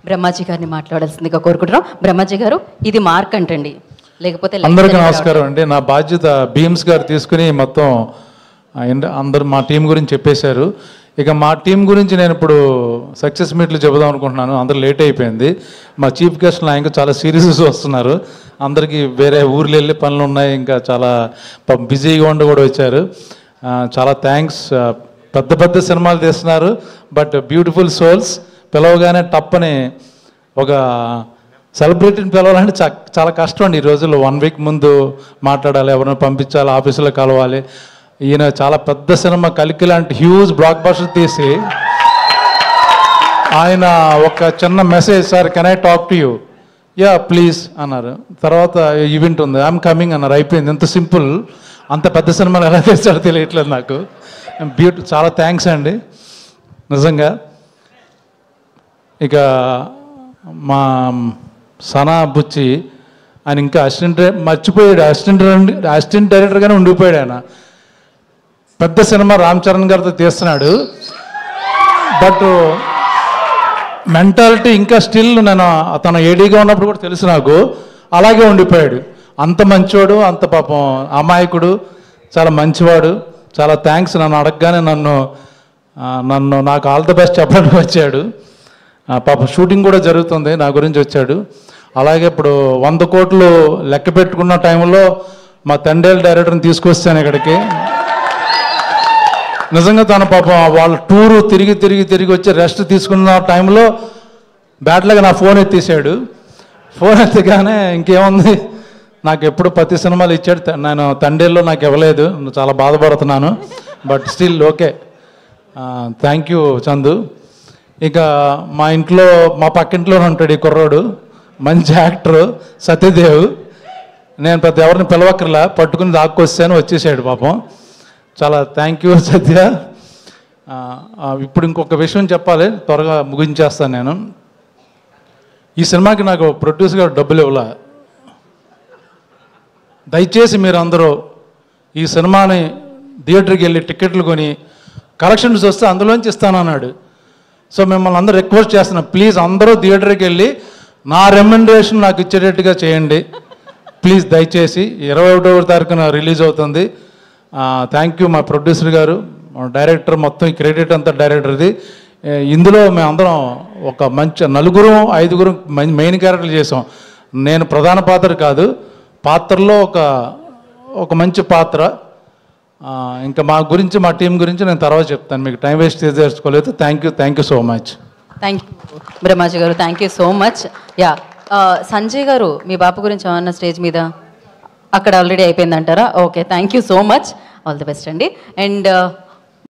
బ్రహ్మాజీ గారిని మాట్లాడాల్సిందిగా కోరుకుంటున్నాం. బ్రహ్మాజీ గారు, ఇది మార్క్ అంటండి, లేకపోతే అందరికీ నమస్కారం అండి. నా బాధ్యత భీమ్స్ గారు తీసుకుని మొత్తం అందరు మా టీం గురించి చెప్పేశారు. ఇక మా టీం గురించి నేను ఇప్పుడు సక్సెస్ మీట్లు చెబుదాం అనుకుంటున్నాను. అందరూ లేట్ అయిపోయింది. మా చీఫ్ గెస్ట్లు ఇంకా చాలా సీరియస్ వస్తున్నారు. అందరికీ వేరే ఊర్లు వెళ్ళే పనులు ఉన్నాయి, ఇంకా చాలా బిజీగా ఉండి కూడా వచ్చారు. చాలా థ్యాంక్స్. పెద్ద పెద్ద సినిమాలు తీస్తున్నారు, బట్ బ్యూటిఫుల్ సోల్స్. పిలవగానే టప్పని ఒక సెలబ్రిటీని పిలవాలంటే చాలా కష్టం అండి. ఈ రోజుల్లో 1 వీక్ ముందు మాట్లాడాలి, ఎవరైనా పంపించాలి, ఆఫీసులో కలవాలి. ఈయన చాలా పెద్ద సినిమా కలికి లాంటి హ్యూజ్ బ్లాక్ బస్టర్ తీసి ఆయన ఒక చిన్న message, sir can I talk to you, yeah please అన్నారు. తర్వాత ఈవెంట్ ఉంది, ఐఎమ్ కమింగ్ అన్నారు. అయిపోయింది. ఎంత సింపుల్. అంత పెద్ద సినిమాలు ఎలా చేస్తారో తెలియట్లేదు నాకు. చాలా థ్యాంక్స్ అండి నిజంగా. ఇక మా సనా బుచ్చి ఆయన ఇంకా మర్చిపోయాడు. అసిస్టెంట్ డైరెక్టర్గానే ఉండిపోయాడు ఆయన. పెద్ద సినిమా రామ్ చరణ్ గారితో తీస్తున్నాడు, బట్ మెంటాలిటీ ఇంకా స్టిల్ నేను అతను ఏడీగా ఉన్నప్పుడు కూడా తెలుసు నాకు, అలాగే ఉండిపోయాడు. అంత మంచివాడు, అంత పాపం అమాయకుడు, చాలా మంచివాడు. చాలా థ్యాంక్స్. నన్ను అడగగానే నాకు ఆల్ ద బెస్ట్ చెప్పడానికి వచ్చాడు. పాపం షూటింగ్ కూడా జరుగుతుంది, నా గురించి వచ్చాడు. అలాగే ఇప్పుడు 100 కోట్లు లెక్క పెట్టుకున్న టైంలో మా తండేల్ డైరెక్టర్ని తీసుకొస్తాను ఇక్కడికి. నిజంగా తన పాపం వాళ్ళ టూరు తిరిగి వచ్చి రెస్ట్ తీసుకున్న టైంలో బ్యాట్లాగా నా ఫోన్ ఎత్తేసాడు. ఫోన్ ఎత్తగానే ఇంకేముంది, నాకు ఎప్పుడు ప్రతి సినిమాలు ఇచ్చాడు. నేను తండేల్లో నాకు ఇవ్వలేదు, చాలా బాధపడుతున్నాను. But still okay. Thank you Chandu. ఇక మా ఇంట్లో, మా పక్కింట్లోనే ఉంటాడు ఈ కుర్రోడు, మంచి యాక్టరు సత్యదేవ్. నేను పెద్ద ఎవరిని పిలవక్కర్లా, పట్టుకుని దాక్కొస్తాను, వచ్చేసాడు పాపం. చాలా థ్యాంక్ యూ సత్య. ఇప్పుడు ఇంకొక విషయం చెప్పాలి, త్వరగా ముగించేస్తాను నేను. ఈ సినిమాకి నాకు ప్రొడ్యూసర్ గారు డబ్బులు ఇవ్వలే. దయచేసి మీరు అందరూ ఈ సినిమాని థియేటర్కి వెళ్ళి టికెట్లు కొని కలెక్షన్స్ వస్తే అందులోంచి ఇస్తానన్నాడు. సో మిమ్మల్ని అందరూ రిక్వెస్ట్ చేస్తున్నాను, ప్లీజ్ అందరూ థియేటర్కి వెళ్ళి నా రెమ్యునరేషన్ నాకు ఇచ్చేటట్టుగా చేయండి ప్లీజ్. దయచేసి 21వ తారీఖున రిలీజ్ అవుతుంది. థ్యాంక్ యూ మా ప్రొడ్యూసర్ గారు, డైరెక్టర్, మొత్తం ఈ క్రెడిట్ అంతా డైరెక్టర్ది. ఇందులో మేమందరం ఒక మంచి 4-5 మెయిన్ క్యారెక్టర్లు చేసాం. నేను ప్రధాన పాత్ర కాదు, పాత్రలో ఒక మంచి పాత్ర. ఇంకా మా గురించి, మా టీం గురించి నేను తర్వాత చెప్తాను, మీకు టైం వేస్ట్ చేసుకోలేదు. Thank you so much. Thank you Brahmaji గారు, thank you so much. Yeah, Sanjay గారు, మీ బాపు గురించి ఏమన్నా స్టేజ్ మీద అక్కడ ఆల్రెడీ అయిపోయిందంటారా? Okay, thank you so much. All the best అండి. అండ్